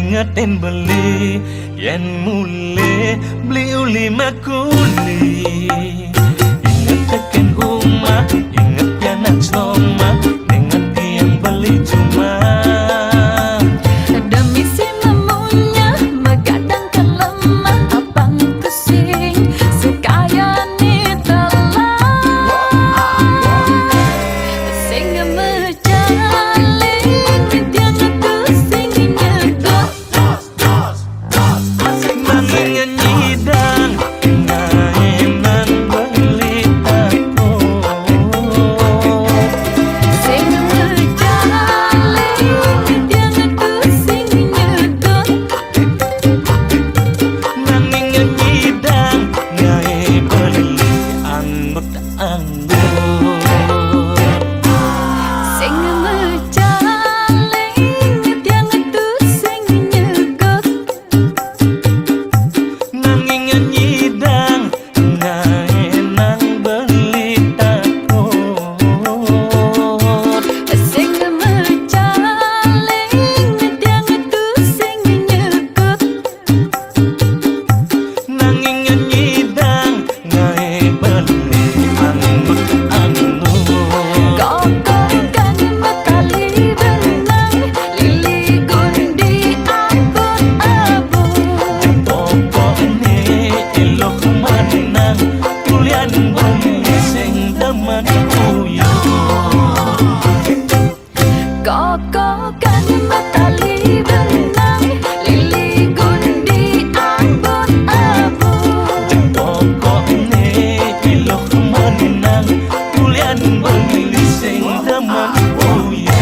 ingetin beli yen mule beli uli makuli. Ingat tekan rumah, ingat pianak soma dengan tiang beli cuma. Demi si mamunya megadangkan lemah abang pusing sekaya ni telah sing mejalin tiang pusing nyedot Masih nyidang enak beli aku. sing mejalin tiang pusing nyedot Nanging nyidang gawe beli anggut-anggut. sing mejalin tiang pusing nyedot Nanging nyidang gawe nang beli takut. sing mejalin tiang pusing nyedot Nanging nyidang gawe beli anggut-anggut. Kokongkan matali benang lili gundi abot-abot Pokokne elok manang kulian beli sing temen kuyo. Kokongkan matali benang lili gundi abot-abot Pokokne elok manang kulian beli sing temen kuyo.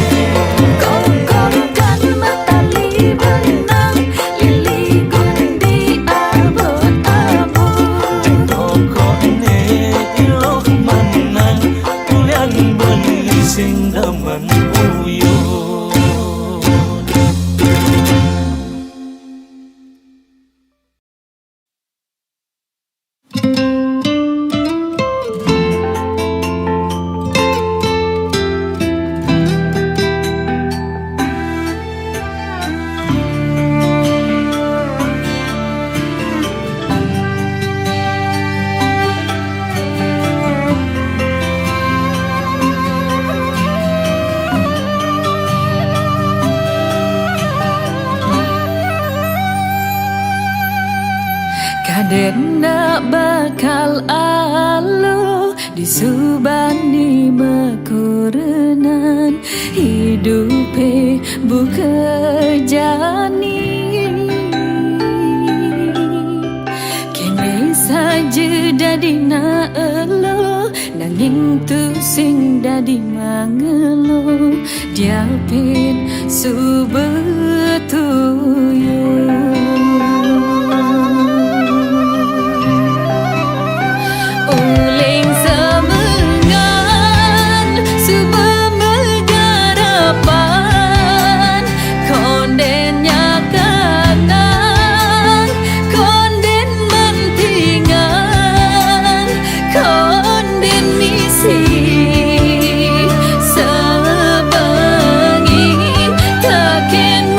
Kokongkan matali benang lili gundi abot-abot Pokokne elok manang kulian beli sing temen kuyo. Kaden nak bakal alu disubani mekurenan hidupe bukejani kini saja dadi na elo nanging tu sing dadi mangelo diapin subetuyo. Uling semengan subemegarapan kondennya kanan konden mentingan konden misi sebengi taken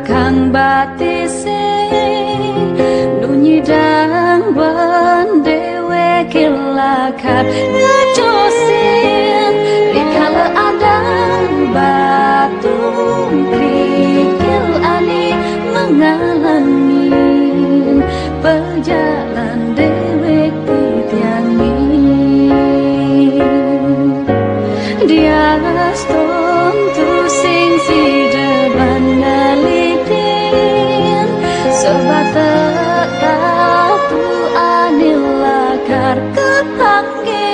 kang batise nunyi dang ban dewe kilakat ngejosin rikala adang batu krikil ani menghalangi perjalanan dewe titiangi dia ston tu sing si depan nalidin sebatak tatu anila kar ketanggi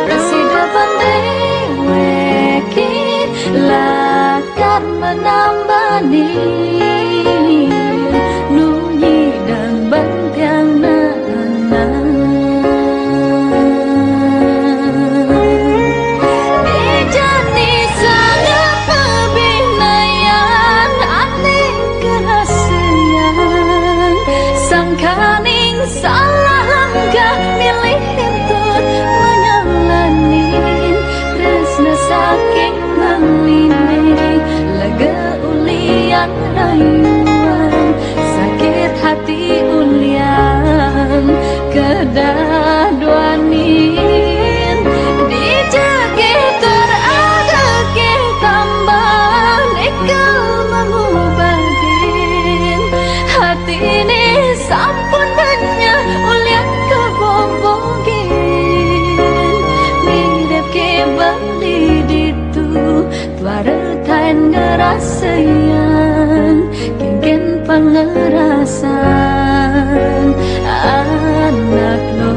presida dewe lakar menambani nunyi dan bantiang nanang dijani sangat pebinayan aning kerasian sangkaning salah langkah milih untuk menyalanin tresna saking manglini lega ulian rayuan sakit hati ulian kedah duanin dijagitur ada ke tambahan ikal mengubadin hati ini sampun banyak ulian kebobogin mirip ke bali ditu tuaretan ngerasayan kengken pangerasan anak lo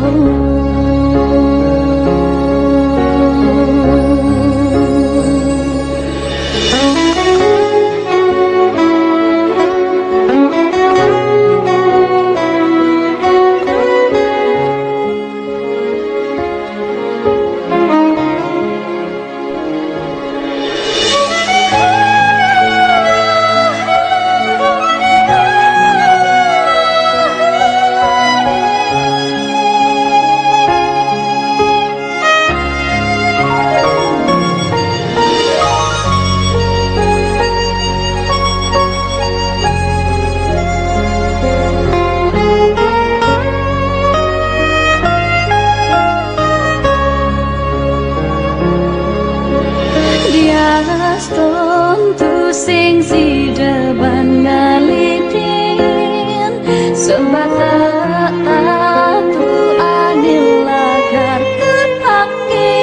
ston tu sing si depan ngalidin sebatak tatu anila kar ketanggi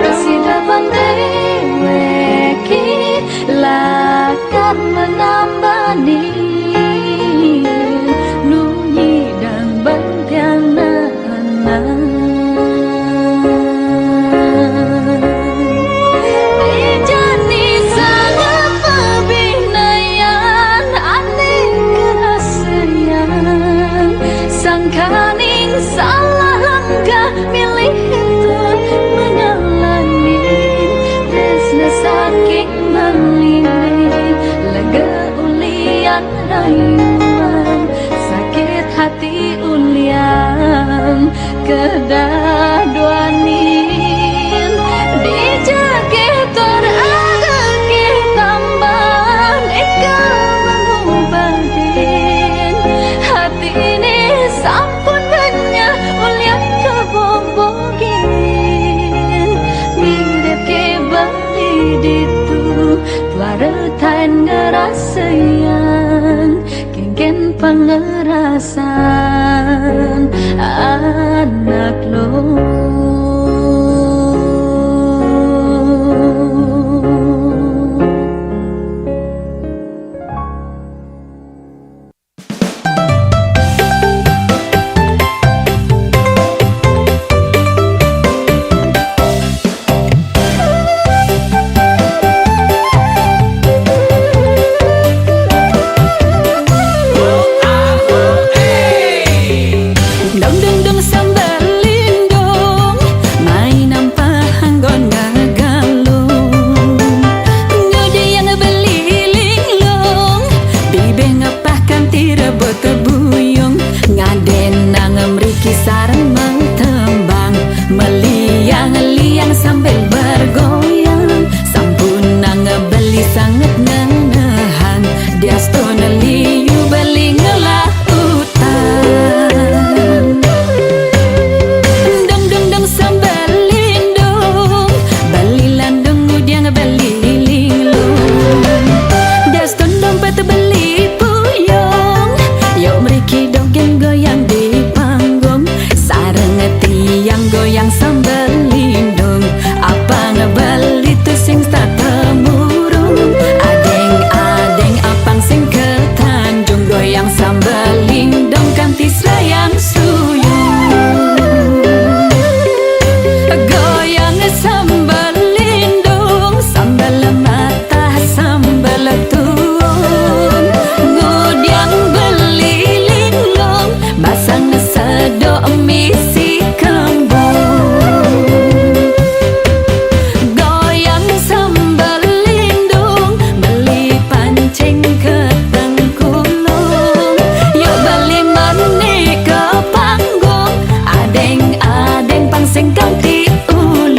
presida dewe lakar menambani nunyi dan bantiang nanang sangkaning salah langkah milih untuk menyalani tresna saking manglini lega ulian rayuan sakit hati ulian kedah duanin dijagitur ada ke tambahan ikal mengubadin hati ini sampun banyak ulian kebobogin mirip ke bali ditu tuaretan ngerasayan kengken pangerasan anak sambal lindung, apa ngebeli tu sing tak temurung. Adeng-adeng apang sing ke Tanjung, goyang sambal lindung kanthi serayang suyung. Goyang sambal lindung, sambal mata, sambal tuung. Ngudiang beli linglung, basang sedok misi kembung. Goyang sambal lindung, beli pancing ke Tengkulung. Yuk beli mani ke panggung, adeng-adeng pangsing kanthi ulung.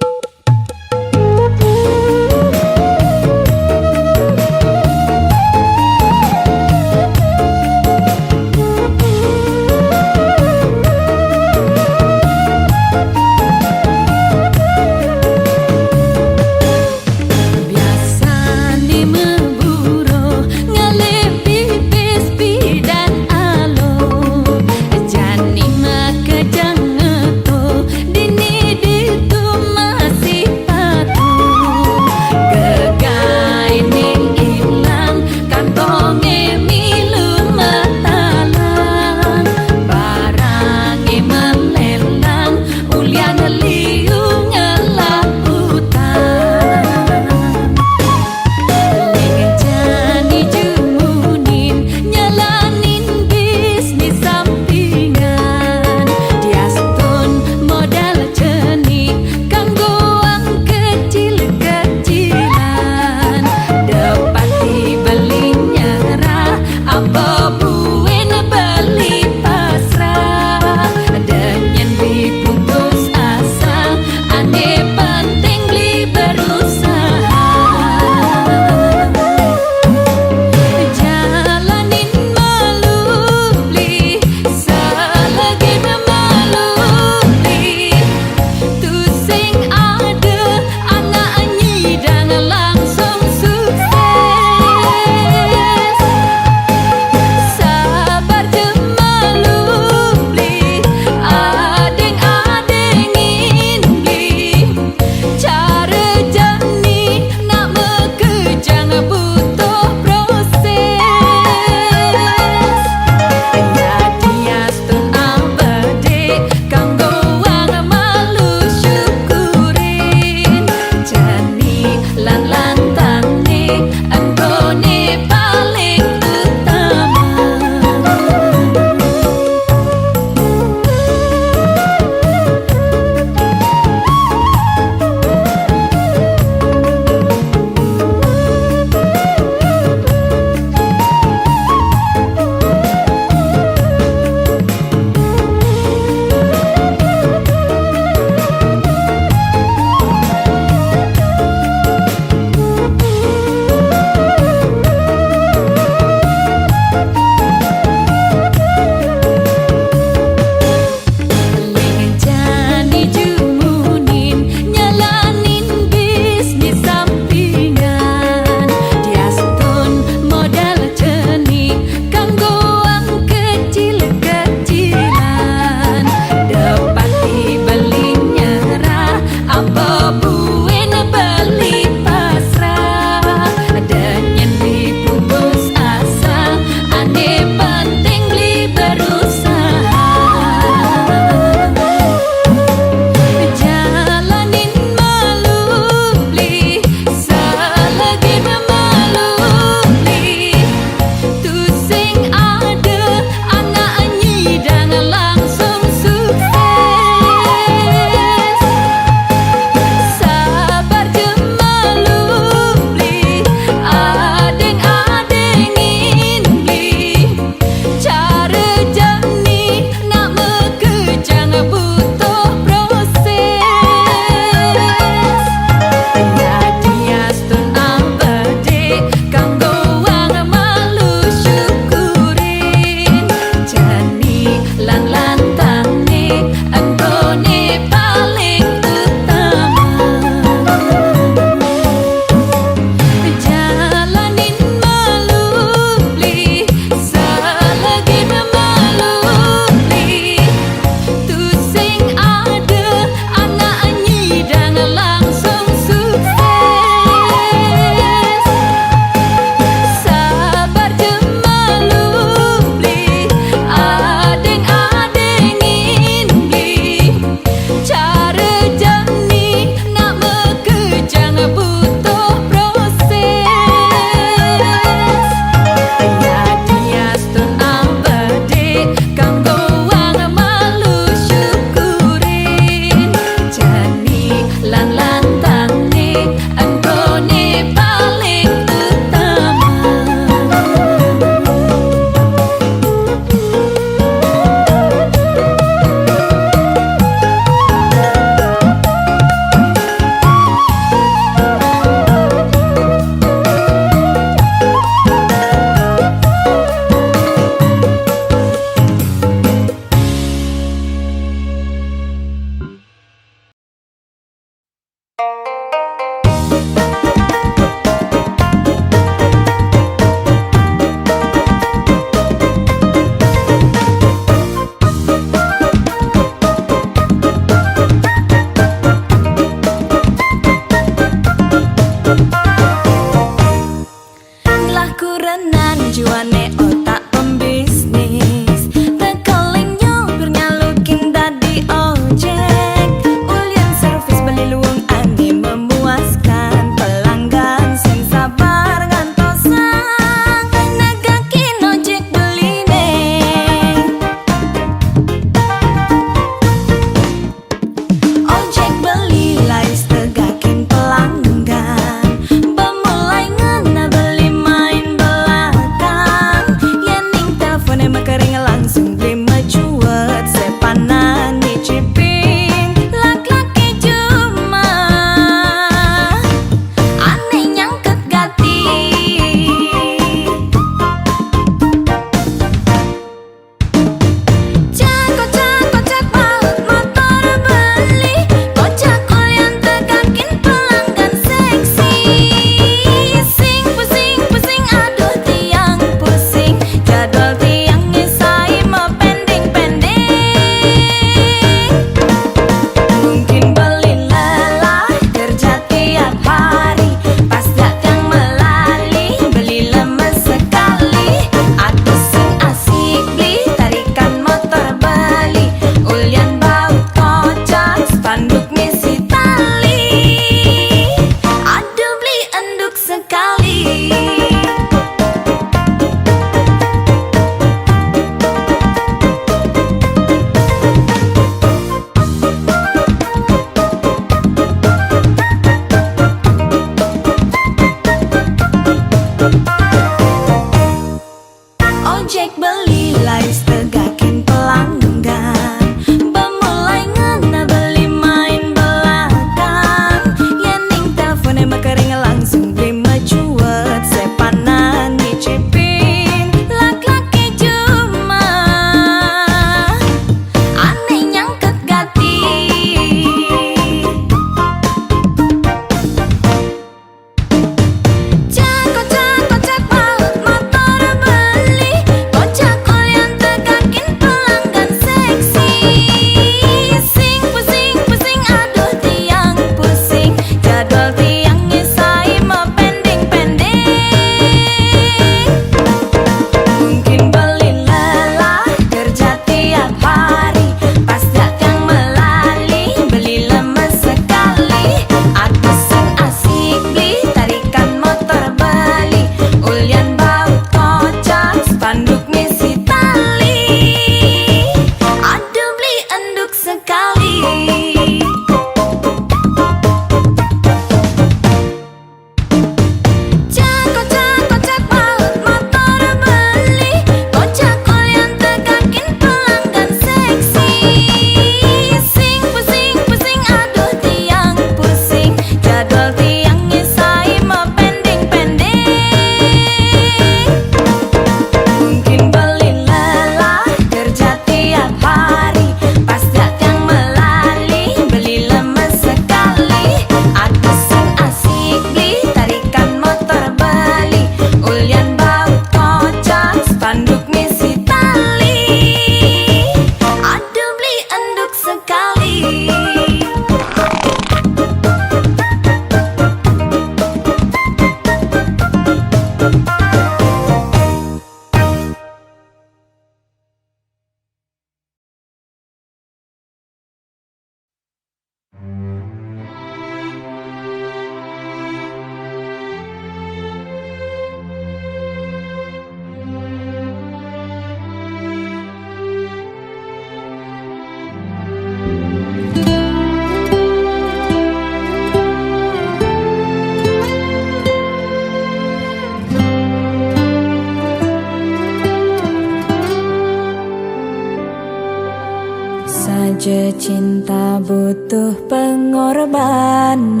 Cinta butuh pengorbanan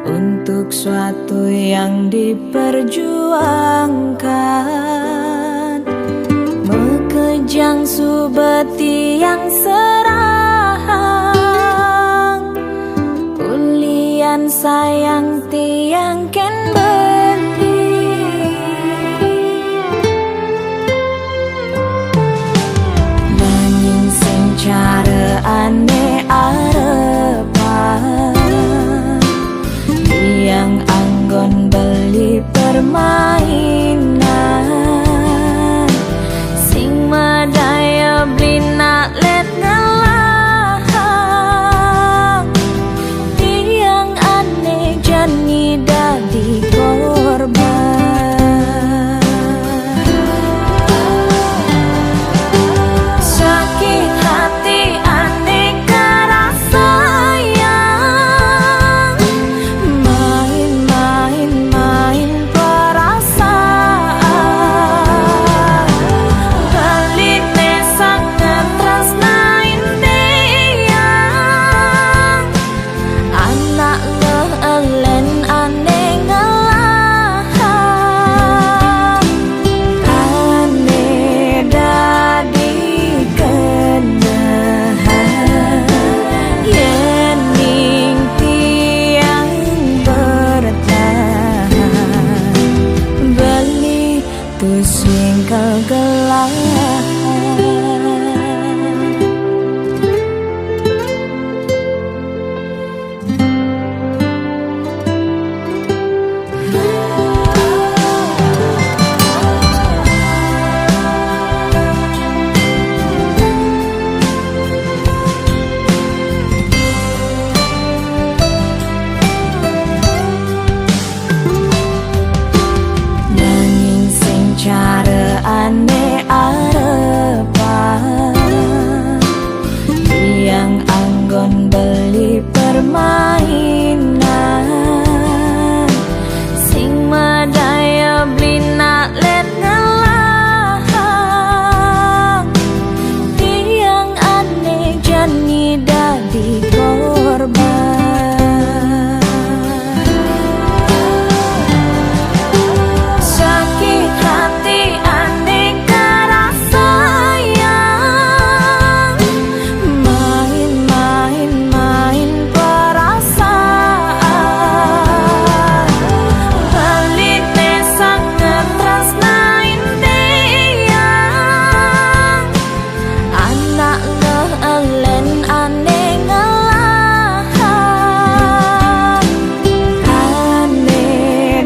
untuk suatu yang diperjuangkan. Mekejang subeti yang serahang, ulian sayang tiang ken beli. Nanging sing cara ane arepan, tiang anggon beli permainan, sing madaya blina let ngelahang. Tiang ane jani dadi korban. Sakit hati ane karasa sayang, main perasaan. Balik nesak ngetresnain tiang, anak leelen ane ngelahang. Ane dadi kenahan, yen ning tiang bertahan. Beli pusing kegelahan. Nanging sing cara ane arepan, tiang anggon beli permainan, sing madaya blina let ngelahang. Tiang ane jani dadi korban. Sakit hati ane karasa sayang, main perasaan. Balik nesak ngetresnain tiang, anak leelen ane ngelahang. Ane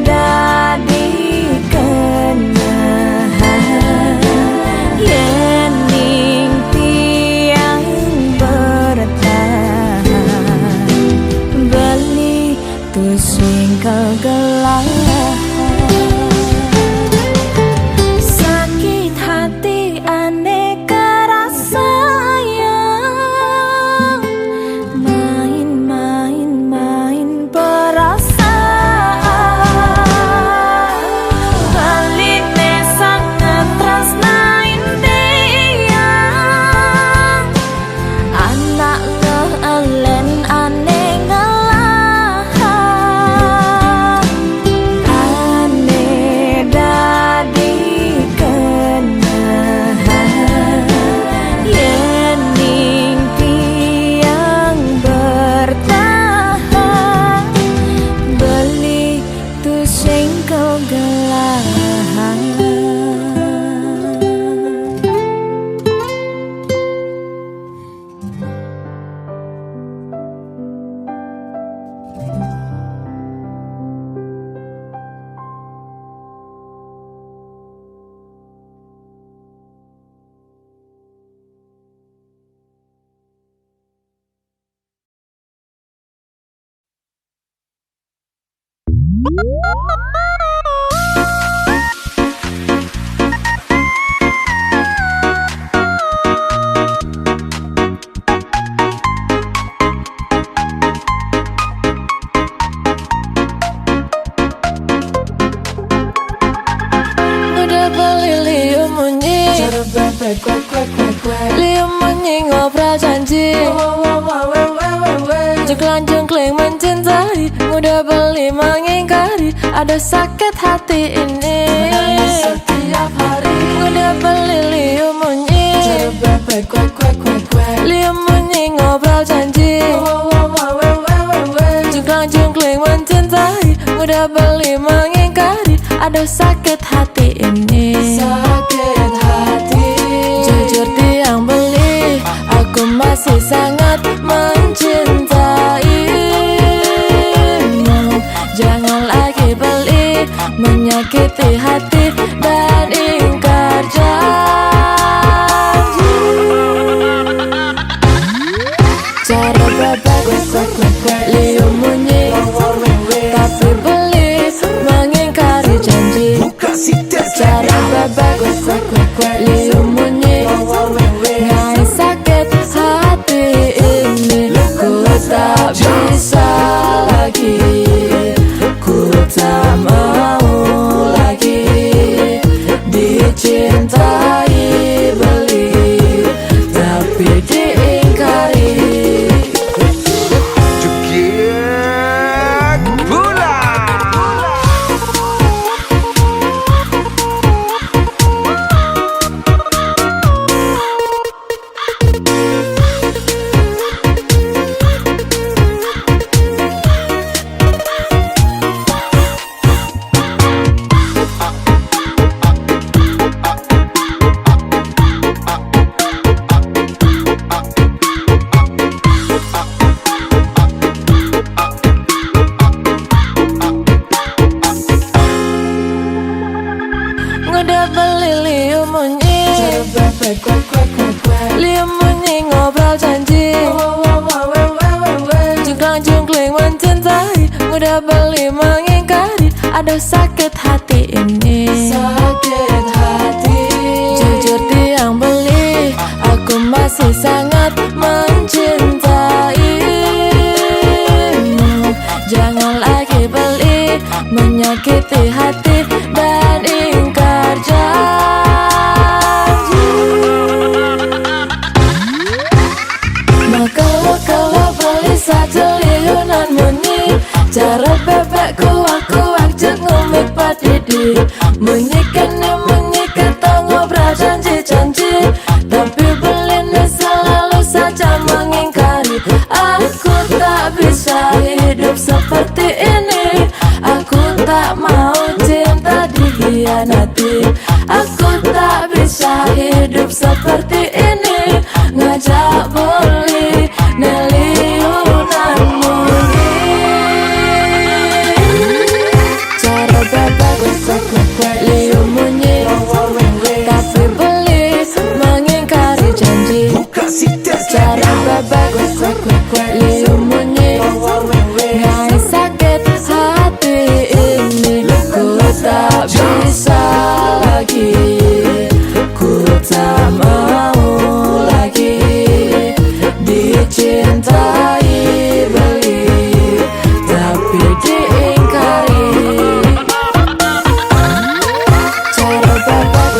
dadi kenahan, yen ning tiang bertahan. Beli pusing kegelahan. Sakit hati ane karasa sayang, main perasaan. Balik nesak ngetresnain tiang, anak leelen ane ngelahang. Ane dadi kenahan, yen ning tiang bertahan. Beli tusing kegelahan. Liam money ngobrol janji jengklang-jengkling mencintai, mudah beli mengingkari, ada sakit hati ini setiap hari. Mudah beli liu munyi liu munyi ngobrol janji jengklang-jengkling mencintai, mudah beli mengingkari, ada sakit hati ini sakit hati. Jujur tiang beli, aku masih sangat mencintaimu. Jangan lagi beli, menyakiti hati dan ingkar janji. Cara bebek liu munyi, tapi beli mengingkari janji. Cara bebek liu munyi, ngai sakit hati ini. Ku tak bisa lagi, ku tak mau lagi dicintai beli, tapi diingkari. Joget bola. Udah beli liu munyi liu munyi ngobrol janji jengklang-jengkling mencintai, mudah beli mengingkari, ada sakit hati ini sakit hati. Jujur tiang beli, aku masih sangat mencintaimu. Jangan lagi beli, menyakiti hati dan ingkar janji. Maka kalau beli satu liunan munyi, cara bebekku aku ajak ngomik padidi. Munyikan ngobrol janji-janji, tapi beli selalu saja mengingkari. Aku tak bisa hidup seperti ini, aku tak mau cinta dikhianati. Aku tak bisa hidup seperti ini, ngajak beli neliunan munyi. Cara bebek liu munyi, tapi beli mengingkari janji. Cara bebek liu munyi, ngai sakit hati ini. Ku tak bisa lagi, ku tak mau lagi dicintai beli, tapi diingkari. Cara bebek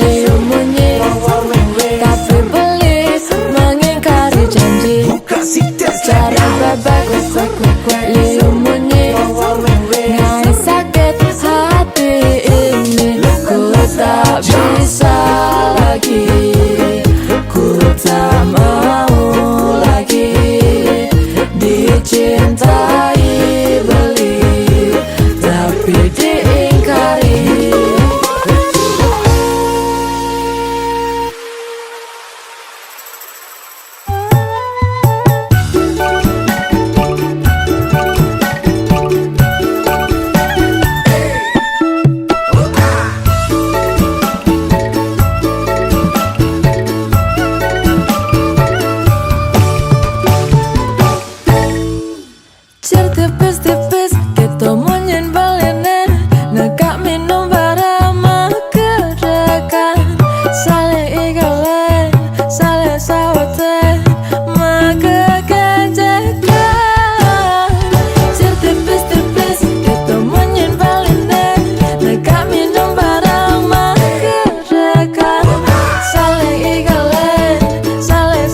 liu munyi, tapi beli mengingkari janji. Cara bebek liu munyi, ngai sakit hati ini. Ku tak bisa lagi, ku tak mau lagi dicintai beli, tapi diingkari. Cer tipis-tipis kita munyin balene, negak minum barang makerekan, saling igalen, saling sawate, makekenjekan. Cer tipis-tipis kita munyin balene, negak minum barang makerekan, saling igalen, saling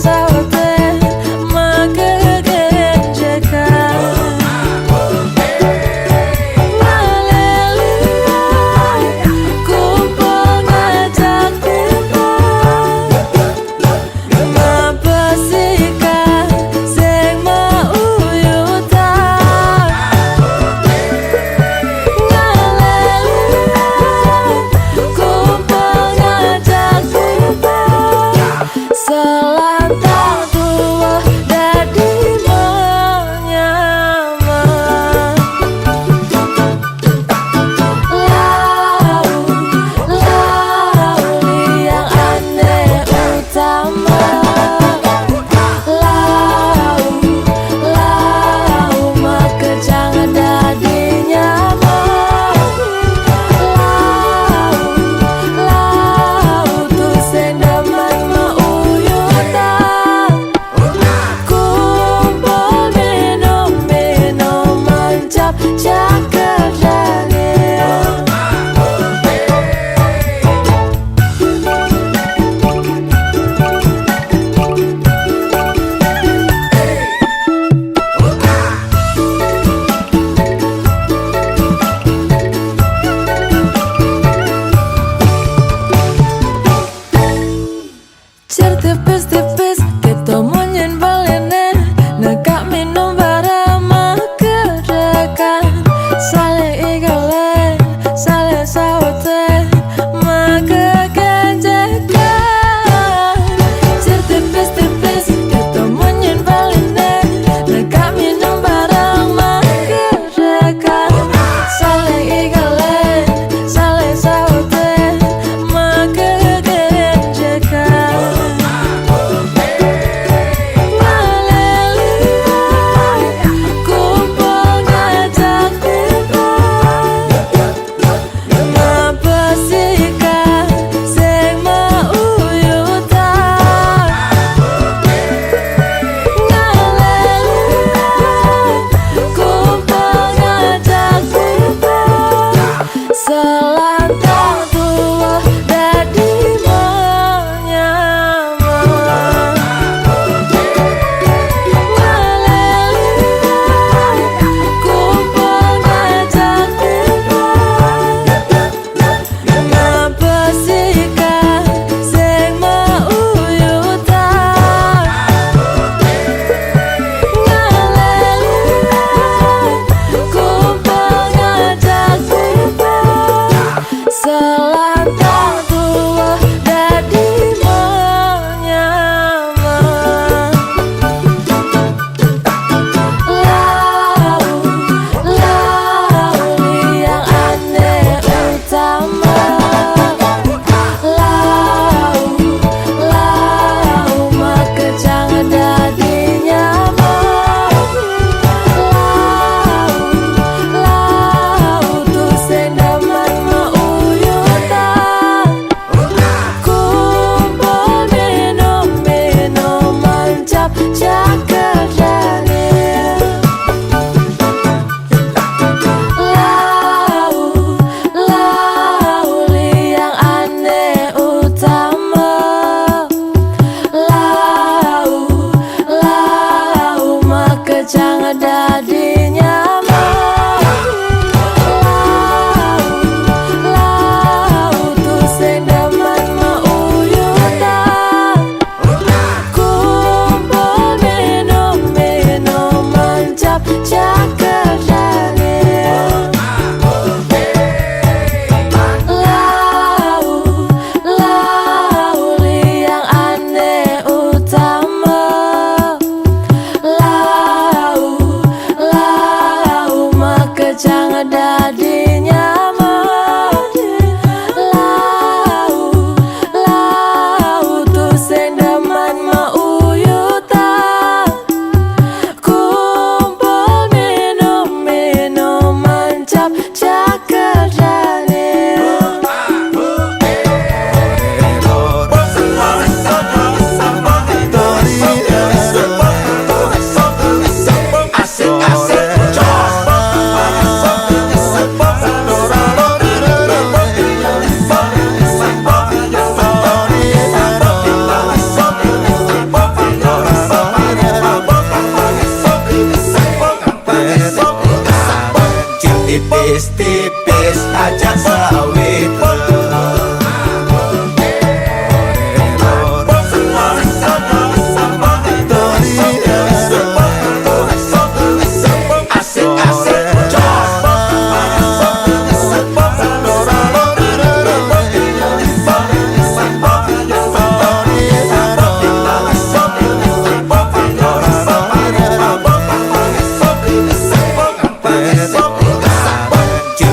tipis-tipis aja sawit.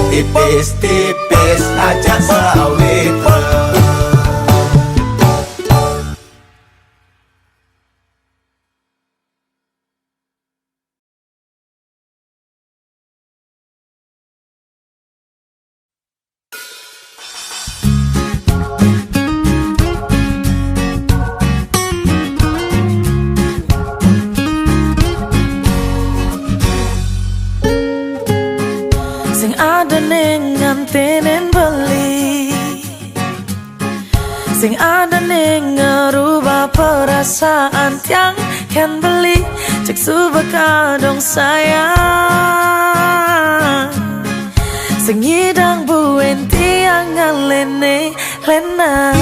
Tipis-tipis aja sawit. Sing ada ning ngantinin beli, sing ada ning ngerubah perasaan yang kan beli. Cek subah kadong sayang, sing ngidang buen tiang ngalene lena.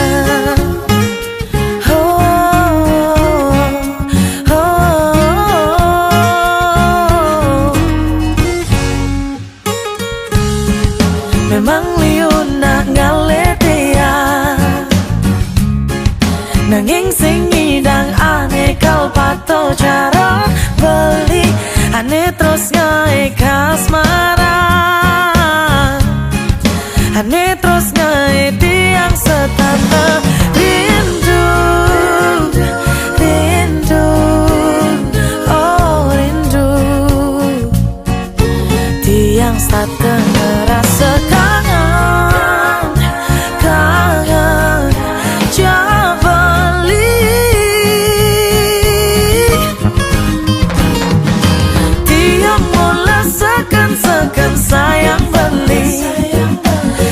Memang liun nak ngaletia, nanging sing ngidang ane kau pato cara beli, ane terus ngai kasmaran, ane terus ngai tiang setata rindu, rindu, oh rindu, tiang setata ngerasa sayang beli,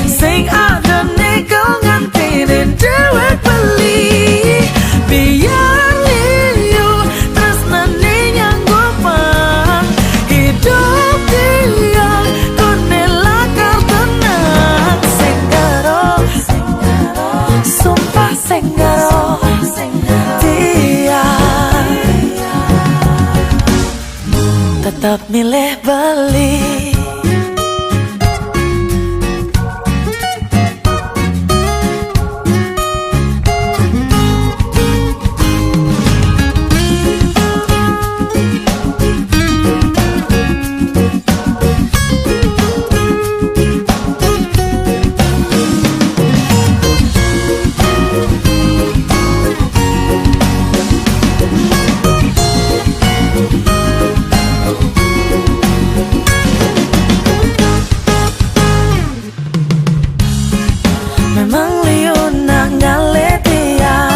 sing ada nego ngantinin dewek beli. Biar liu tresnane nyanggup pang hidup dia konela kau tenang. Senggaro, sumpah senggaro dia tetap milih beli. Memang liun nak ngaletia,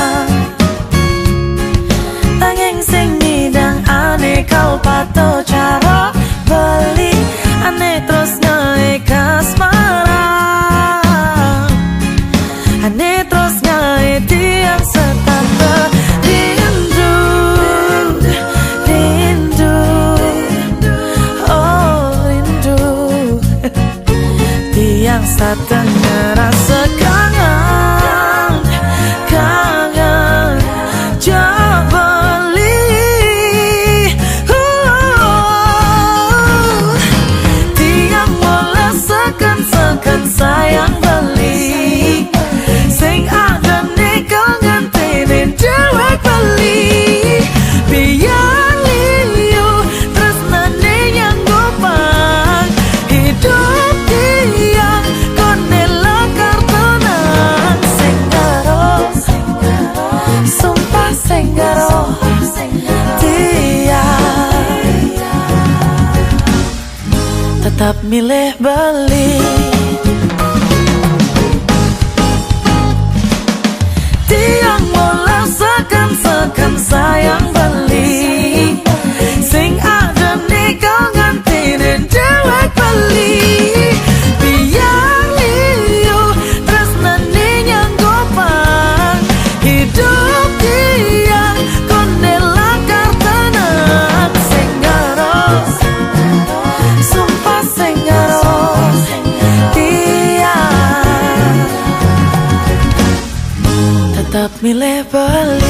tanging sing ngidang ane kau pato cara beli, ane terus ngai kasmaran, ane terus ngai tiang setata rindu, rindu, oh rindu, tiang setata ngerasa kangen, kangen coba beli. Tiang mola sekan sayang beli, sing ada nego ngantinin dewek beli. Biar liu tresnane nyanggup pang hidup dia konela kartonang. Senggaro, sumpah senggaro dia tetap milih beli. Tiang mola sekan sayang beli, sing ada nego ngantinin dewek beli. Biar liu tresnane nyanggup pang hidup dia konela kartonang. Senggaro, sumpah senggaro milih beli